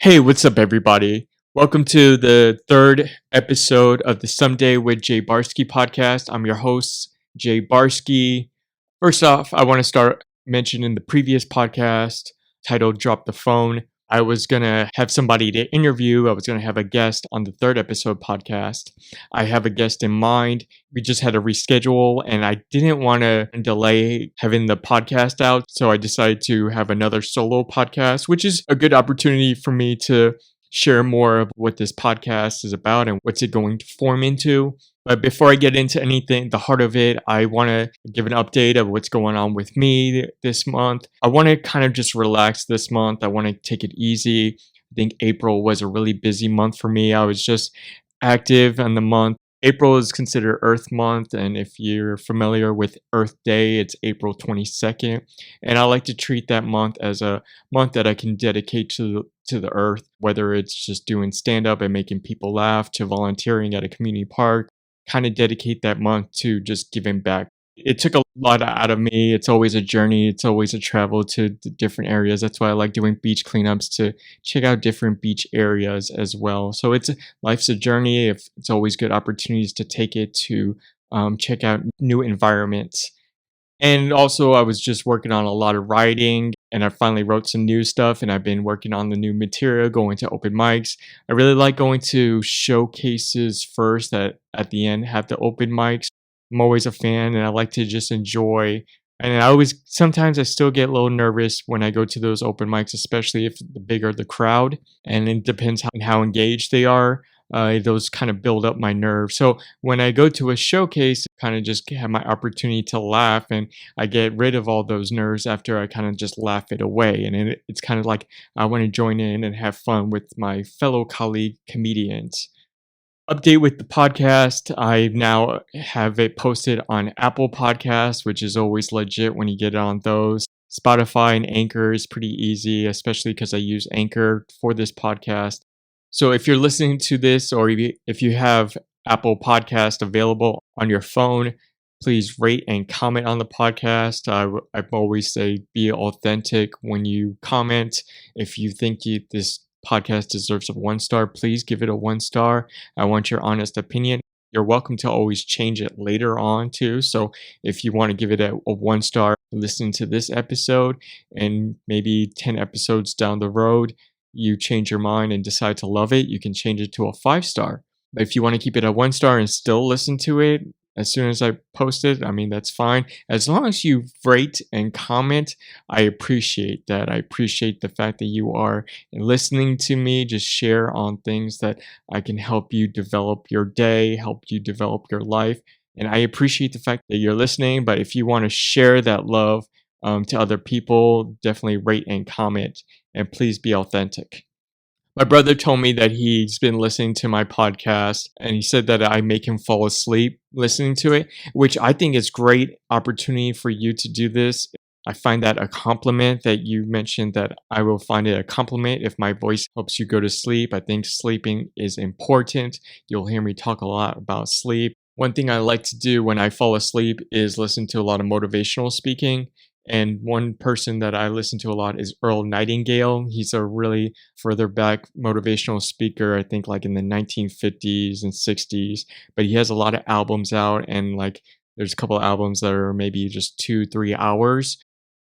Hey, what's up, everybody? Welcome to the third episode of the Someday with Jay Barsky podcast. I'm your host, Jay Barsky. First off, I want to start mentioning the previous podcast titled Drop the Phone. I was going to have somebody to interview. I was going to have a guest on the third episode podcast. I have a guest in mind. We just had to reschedule, and I didn't want to delay having the podcast out. So I decided to have another solo podcast, which is a good opportunity for me to share more of what this podcast is about and what's it going to form into. But before I get into anything, the heart of it, I want to give an update of what's going on with me this month. I want to kind of just relax this month. I want to take it easy. I think April was a really busy month for me. I was just active in the month. April is considered Earth Month, and if you're familiar with Earth Day, it's April 22nd. And I like to treat that month as a month that I can dedicate to the earth, whether it's just doing stand up and making people laugh, to volunteering at a community park. Kind of dedicate that month to just giving back. It took a lot out of me. It's always a journey. It's always a travel to the different areas. That's why I like doing beach cleanups, to check out different beach areas as well. So life's a journey. If it's always good opportunities to take it to check out new environments. And also, I was just working on a lot of writing, and I finally wrote some new stuff, and I've been working on the new material, going to open mics. I really like going to showcases first, that at the end have the open mics. I'm always a fan, and I like to just enjoy. And sometimes I still get a little nervous when I go to those open mics, especially if the bigger the crowd, and it depends on how engaged they are. Those kind of build up my nerves. So when I go to a showcase, I kind of just have my opportunity to laugh, and I get rid of all those nerves after I kind of just laugh it away. And it's kind of like I want to join in and have fun with my fellow colleague comedians. Update with the podcast. I now have it posted on Apple Podcasts, which is always legit when you get it on those. Spotify and Anchor is pretty easy, especially because I use Anchor for this podcast. So if you're listening to this, or if you have Apple Podcast available on your phone, please rate and comment on the podcast. I always say be authentic when you comment. If you think this podcast deserves a 1 star, please give it a 1 star. I want your honest opinion. You're welcome to always change it later on too. So if you want to give it a 1 star, listen to this episode, and maybe 10 episodes down the road, you change your mind and decide to love it, you can change it to a 5 star. But if you want to keep it at 1 star and still listen to it as soon as I post it, I mean, that's fine. As long as you rate and comment, I appreciate that. I appreciate the fact that you are listening to me just share on things that I can help you develop your day, help you develop your life. And I appreciate the fact that you're listening. But if you want to share that love to other people, definitely rate and comment, and please be authentic. My brother told me that he's been listening to my podcast, and he said that I make him fall asleep listening to it, which I think is great opportunity for you to do this. I find that a compliment that you mentioned, that I will find it a compliment if my voice helps you go to sleep. I think sleeping is important. You'll hear me talk a lot about sleep. One thing I like to do when I fall asleep is listen to a lot of motivational speaking. And one person that I listen to a lot is Earl Nightingale. He's a really further back motivational speaker, I think like in the 1950s and 60s. But he has a lot of albums out, and like there's a couple of albums that are maybe just 2-3 hours.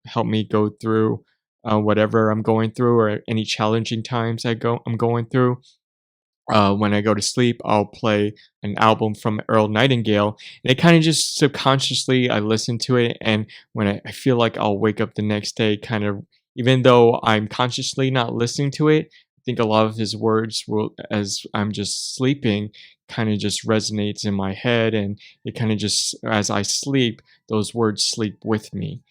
Help me go through whatever I'm going through, or any challenging times I'm going through. When I go to sleep, I'll play an album from Earl Nightingale, and it kind of just subconsciously I listen to it. And when I feel like I'll wake up the next day, kind of, even though I'm consciously not listening to it, I think a lot of his words will, as I'm just sleeping, kind of just resonates in my head, and it kind of just, as I sleep, those words sleep with me.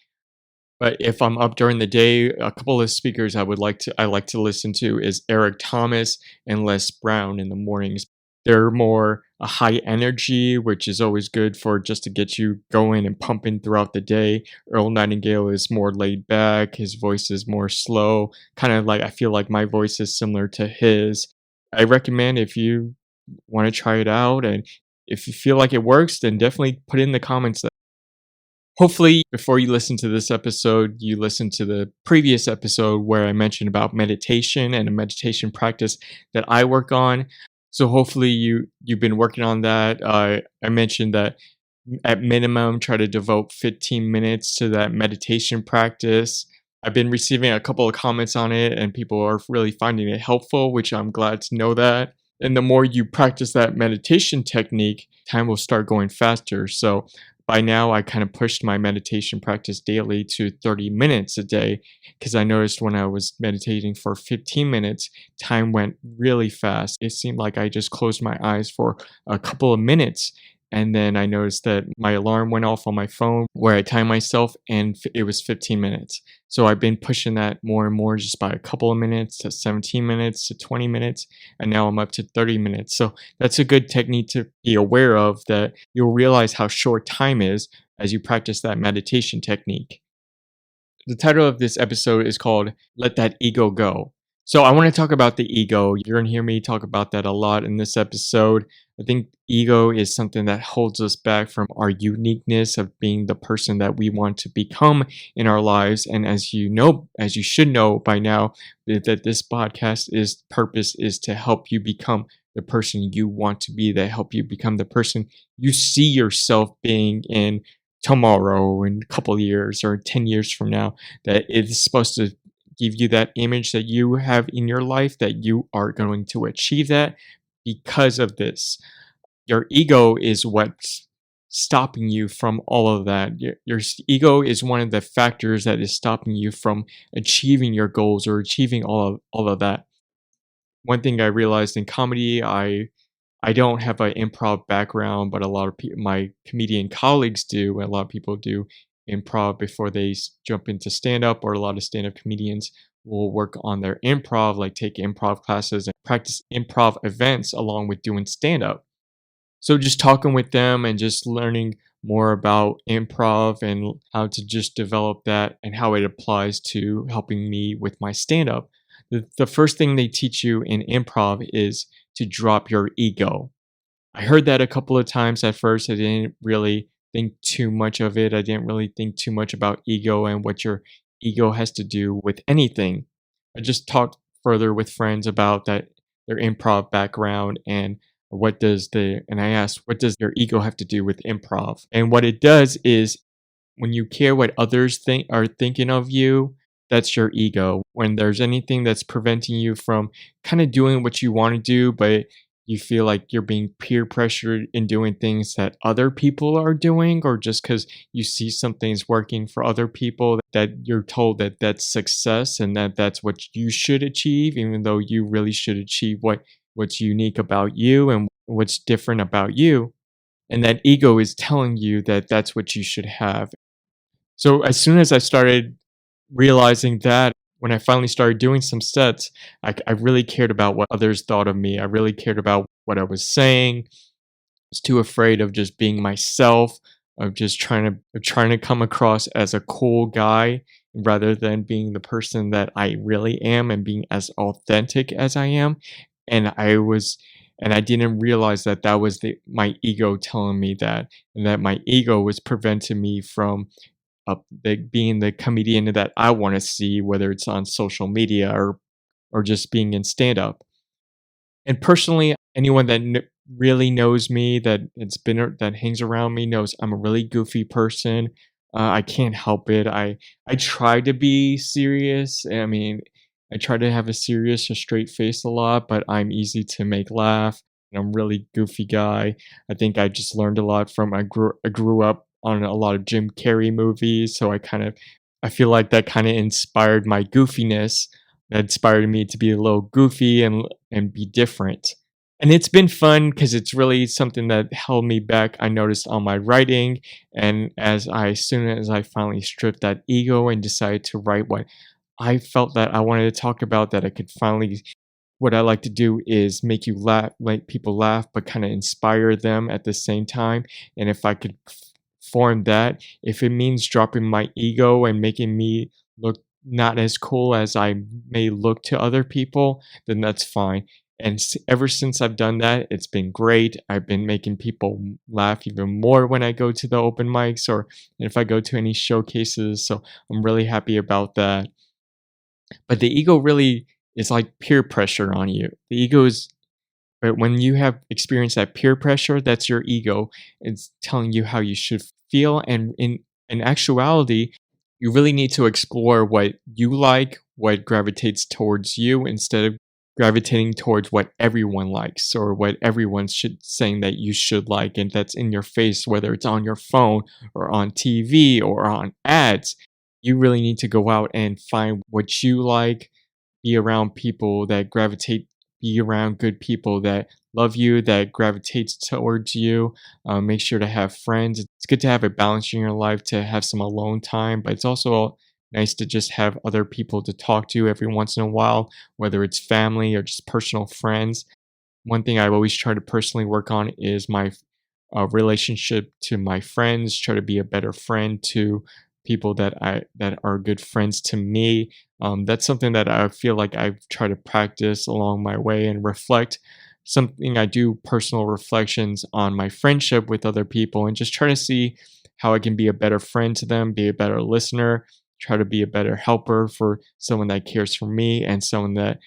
But if I'm up during the day, a couple of speakers I like to listen to is Eric Thomas and Les Brown in the mornings. They're more a high energy, which is always good for just to get you going and pumping throughout the day. Earl Nightingale is more laid back. His voice is more slow, kind of like, I feel like my voice is similar to his. I recommend, if you want to try it out, and if you feel like it works, then definitely put in the comments Hopefully, before you listen to this episode, you listen to the previous episode where I mentioned about meditation and a meditation practice that I work on. So hopefully you've been working on that. I mentioned that at minimum try to devote 15 minutes to that meditation practice. I've been receiving a couple of comments on it and people are really finding it helpful, which I'm glad to know that. And the more you practice that meditation technique, time will start going faster. So by now, I kind of pushed my meditation practice daily to 30 minutes a day because I noticed when I was meditating for 15 minutes, time went really fast. It seemed like I just closed my eyes for a couple of minutes. And then I noticed that my alarm went off on my phone where I time myself, and it was 15 minutes. So I've been pushing that more and more just by a couple of minutes to 17 minutes to 20 minutes. And now I'm up to 30 minutes. So that's a good technique to be aware of, that you'll realize how short time is as you practice that meditation technique. The title of this episode is called Let That Ego Go. So I want to talk about the ego. You're going to hear me talk about that a lot in this episode. I think ego is something that holds us back from our uniqueness of being the person that we want to become in our lives. And as you know, as you should know by now, that this podcast is purpose is to help you become the person you want to be, that help you become the person you see yourself being in tomorrow, in a couple of years, or 10 years from now. That it's supposed to give you that image that you have in your life, that you are going to achieve that because of this. Your ego is what's stopping you from all of that. Your ego is one of the factors that is stopping you from achieving your goals or achieving all of that. One thing I realized in comedy, I don't have an improv background, but a lot of my comedian colleagues do, and a lot of people do improv before they jump into stand up, or a lot of stand up comedians will work on their improv, like take improv classes and practice improv events along with doing stand up. So just talking with them and just learning more about improv and how to just develop that and how it applies to helping me with my stand up. The first thing they teach you in improv is to drop your ego. I heard that a couple of times at first. I didn't really think too much of it. I didn't really think too much about ego and what your ego has to do with anything. I just talked further with friends about that, their improv background, and and I asked, what does your ego have to do with improv? And what it does is, when you care what others are thinking of you, that's your ego. When there's anything that's preventing you from kind of doing what you want to do, but you feel like you're being peer pressured in doing things that other people are doing, or just because you see something's working for other people, that you're told that that's success and that that's what you should achieve, even though you really should achieve what's unique about you and what's different about you. And that ego is telling you that that's what you should have. So as soon as I started realizing that, when I finally started doing some sets, I really cared about what others thought of me. I really cared about what I was saying. I was too afraid of just being myself, of just trying to come across as a cool guy rather than being the person that I really am and being as authentic as I am. And I didn't realize that that was my ego telling me that, and that my ego was preventing me from being the comedian that I want to see, whether it's on social media or just being in stand up. And personally, anyone that really knows me, that hangs around me, knows I'm a really goofy person. I can't help it. I try to be serious. I mean, I try to have a serious or straight face a lot, but I'm easy to make laugh. And I'm a really goofy guy. I think I just learned a lot from I grew up on a lot of Jim Carrey movies, so I feel like that kind of inspired my goofiness. That inspired me to be a little goofy and be different. And it's been fun because it's really something that held me back. I noticed on my writing, and as soon as I finally stripped that ego and decided to write what I felt that I wanted to talk about, that I could finally, what I like to do is make you laugh, make people laugh, but kind of inspire them at the same time. And if I could form that, if it means dropping my ego and making me look not as cool as I may look to other people, then that's fine. And ever since I've done that, it's been great. I've been making people laugh even more when I go to the open mics or if I go to any showcases. So I'm really happy about that. But the ego really is like peer pressure on you. The ego is, but when you have experienced that peer pressure, that's your ego. It's telling you how you should feel. And in actuality, you really need to explore what you like, what gravitates towards you instead of gravitating towards what everyone likes or what everyone's should saying that you should like and that's in your face, whether it's on your phone or on TV or on ads. You really need to go out and find what you like, be around people that gravitate, be around good people that love you, that gravitates towards you. Make sure to have friends. It's good to have a balance in your life, to have some alone time, but it's also nice to just have other people to talk to every once in a while, whether it's family or just personal friends. One thing I've always tried to personally work on is my relationship to my friends. Try to be a better friend to people that are good friends to me. That's something that I feel like I've tried to practice along my way and reflect. Something I do personal reflections on my friendship with other people and just try to see how I can be a better friend to them, be a better listener, try to be a better helper for someone that cares for me and someone that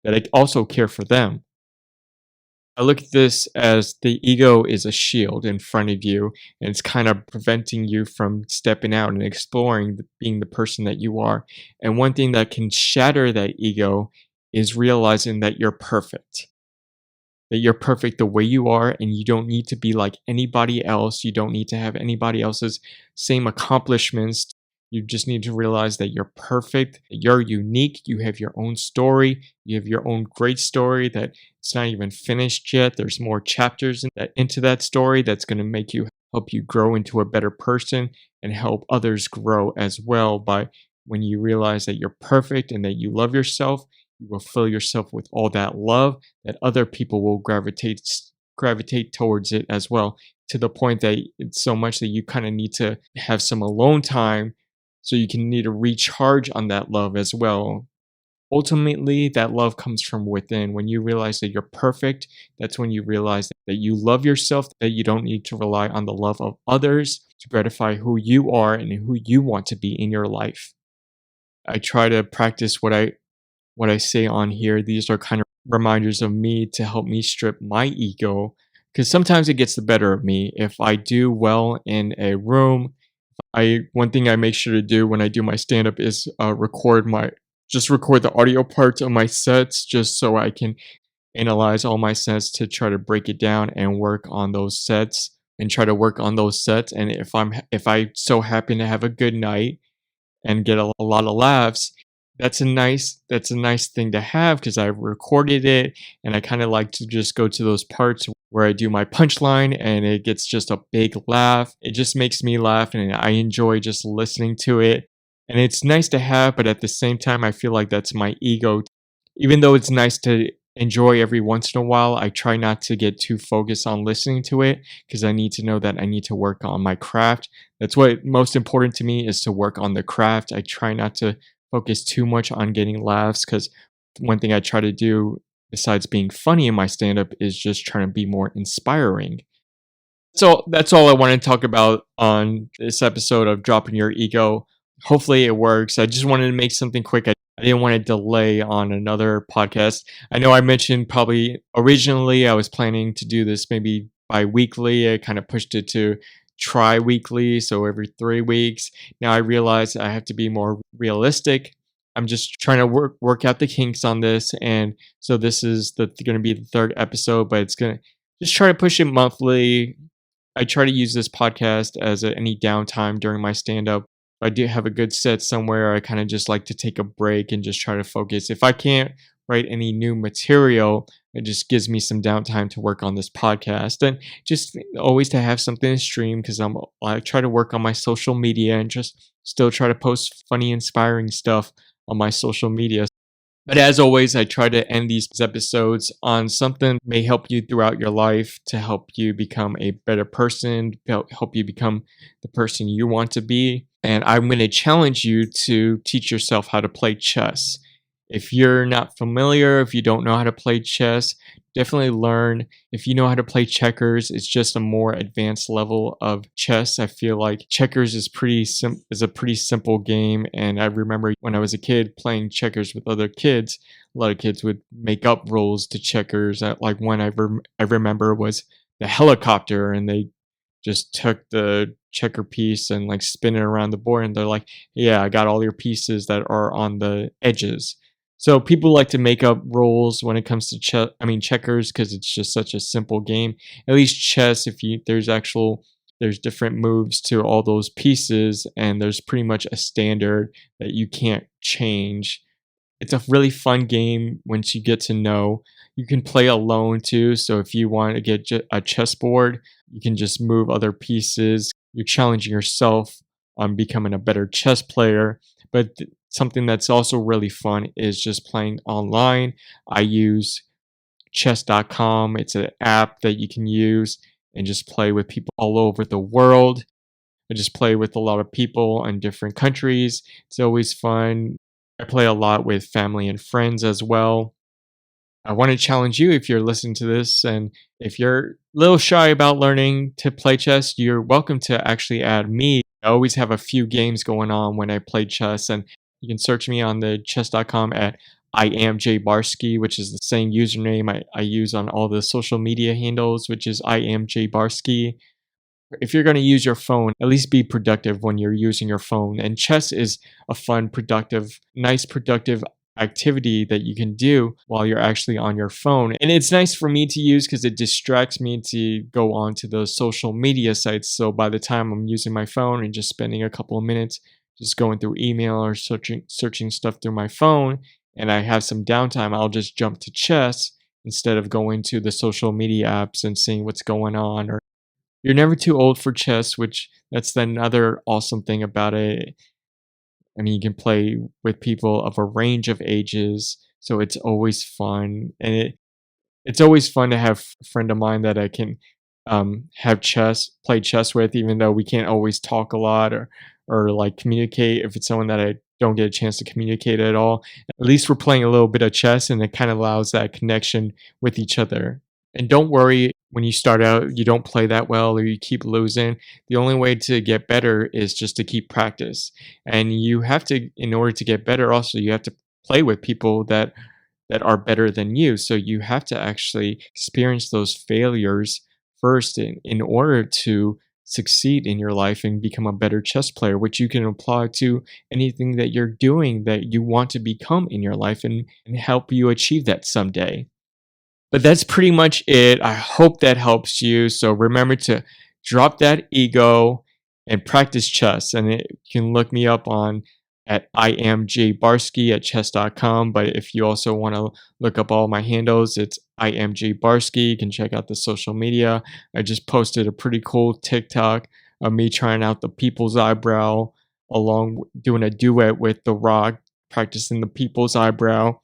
I also care for them. I look at this as the ego is a shield in front of you, and it's kind of preventing you from stepping out and exploring being the person that you are. And one thing that can shatter that ego is realizing that you're perfect, that you're perfect the way you are, and you don't need to be like anybody else. You don't need to have anybody else's same accomplishments. You just need to realize that you're perfect, you're unique, you have your own story, you have your own great story that it's not even finished yet. There's more chapters into that story that's going to make you help you grow into a better person and help others grow as well by when you realize that you're perfect and that you love yourself, you will fill yourself with all that love that other people will gravitate towards it as well, to the point that it's so much that you kind of need to have some alone time so you can need to recharge on that love as well. Ultimately, that love comes from within. When you realize that you're perfect, that's when you realize that you love yourself, that you don't need to rely on the love of others to gratify who you are and who you want to be in your life. I try to practice what I say on here. These are kind of reminders of me to help me strip my ego because sometimes it gets the better of me. If I do well in a room, I one thing I make sure to do when I do my stand up is record the audio parts of my sets just so I can analyze all my sets to try to break it down and work on those sets and try to work on those sets. And if I so happen to have a good night and get a lot of laughs, that's a nice thing to have because I recorded it and I kind of like to just go to those parts where I do my punchline and it gets just a big laugh. It just makes me laugh and I enjoy just listening to it. And it's nice to have, but at the same time, I feel like that's my ego. Even though it's nice to enjoy every once in a while, I try not to get too focused on listening to it because I need to know that I need to work on my craft. That's what most important to me is to work on the craft. I try not to focus too much on getting laughs because one thing I try to do besides being funny in my stand up is just trying to be more inspiring. So that's all I want to talk about on this episode of Dropping Your Ego. Hopefully it works. I just wanted to make something quick. I didn't want to delay on another podcast. I know I mentioned probably originally I was planning to do this maybe bi-weekly. I kind of pushed it to tri-weekly, so every 3 weeks. Now I realize I have to be more realistic. I'm just trying to work out the kinks on this, and so this is going to be the third episode, but it's going to just try to push it monthly. I try to use this podcast as any downtime during my stand up. I do have a good set somewhere. I kind of just like to take a break and just try to focus. If I can't write any new material, it just gives me some downtime to work on this podcast and just always to have something to stream because I try to work on my social media and just still try to post funny, inspiring stuff on my social media. But as always, I try to end these episodes on something that may help you throughout your life to help you become a better person, help you become the person you want to be. And I'm going to challenge you to teach yourself how to play chess. If you're not familiar, if you don't know how to play chess, definitely learn. If you know how to play checkers, it's just a more advanced level of chess. I feel like checkers is is a pretty simple game, and I remember when I was a kid playing checkers with other kids, a lot of kids would make up rules to checkers. Like one I remember was the helicopter, and they just took the checker piece and like spin it around the board, and they're like, yeah, I got all your pieces that are on the edges. So people like to make up rules when it comes to checkers, because it's just such a simple game. At least chess, if you there's different moves to all those pieces, and there's pretty much a standard that you can't change. It's a really fun game once you get to know. You can play alone too, so if you want to get a chessboard, you can just move other pieces. You're challenging yourself on becoming a better chess player. But something that's also really fun is just playing online. I use chess.com. It's an app that you can use and just play with people all over the world. I just play with a lot of people in different countries. It's always fun. I play a lot with family and friends as well. I want to challenge you, if you're listening to this, and if you're a little shy about learning to play chess, you're welcome to actually add me. I always have a few games going on when I play chess, and you can search me on the chess.com at I am Jay Barsky, which is the same username I use on all the social media handles, which is I am Jay Barsky. If you're going to use your phone, at least be productive when you're using your phone. And chess is a fun, productive, nice, productive activity that you can do while you're actually on your phone. And it's nice for me to use because it distracts me to go on to those social media sites. So by the time I'm using my phone and just spending a couple of minutes just going through email or searching stuff through my phone, and I have some downtime, I'll just jump to chess instead of going to the social media apps and seeing what's going on. Or you're never too old for chess, which that's another awesome thing about it. I mean, you can play with people of a range of ages, so it's always fun. And it's always fun to have a friend of mine that I can play chess with, even though we can't always talk a lot or like communicate. If it's someone that I don't get a chance to communicate at all, at least we're playing a little bit of chess, and it kind of allows that connection with each other. And don't worry when you start out, you don't play that well or you keep losing. The only way to get better is just to keep practice. And you have to, in order to get better, also, you have to play with people that are better than you. So you have to actually experience those failures first in order to succeed in your life and become a better chess player, which you can apply to anything that you're doing that you want to become in your life, and help you achieve that someday. But that's pretty much it. I hope that helps you. So remember to drop that ego and practice chess. And you can look me up on at I am J Barsky at chess.com. But if you also want to look up all my handles, it's I am J Barsky. You can check out the social media. I just posted a pretty cool TikTok of me trying out the people's eyebrow, doing a duet with The Rock, practicing the people's eyebrow.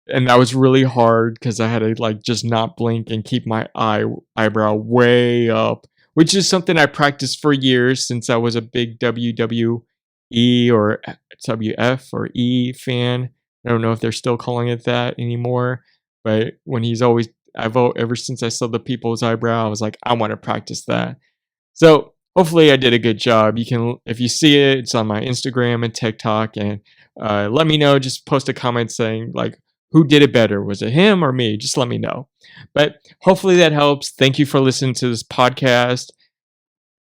And that was really hard because I had to like just not blink and keep my eyebrow way up, which is something I practiced for years since I was a big WWE or WF or E fan. I don't know if they're still calling it that anymore, but when ever since I saw the people's eyebrow, I was like, I want to practice that. So hopefully I did a good job. You can, if you see it, it's on my Instagram and TikTok, and let me know. Just post a comment saying like, who did it better? Was it him or me? Just let me know. But hopefully that helps. Thank you for listening to this podcast.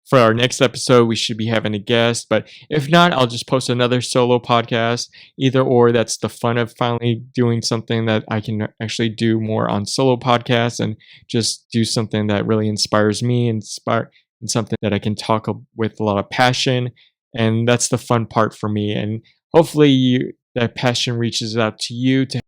For our next episode, we should be having a guest. But if not, I'll just post another solo podcast. Either or, that's the fun of finally doing something that I can actually do more on solo podcasts and just do something that really inspires me, and something that I can talk with a lot of passion. And that's the fun part for me. And hopefully that passion reaches out to you to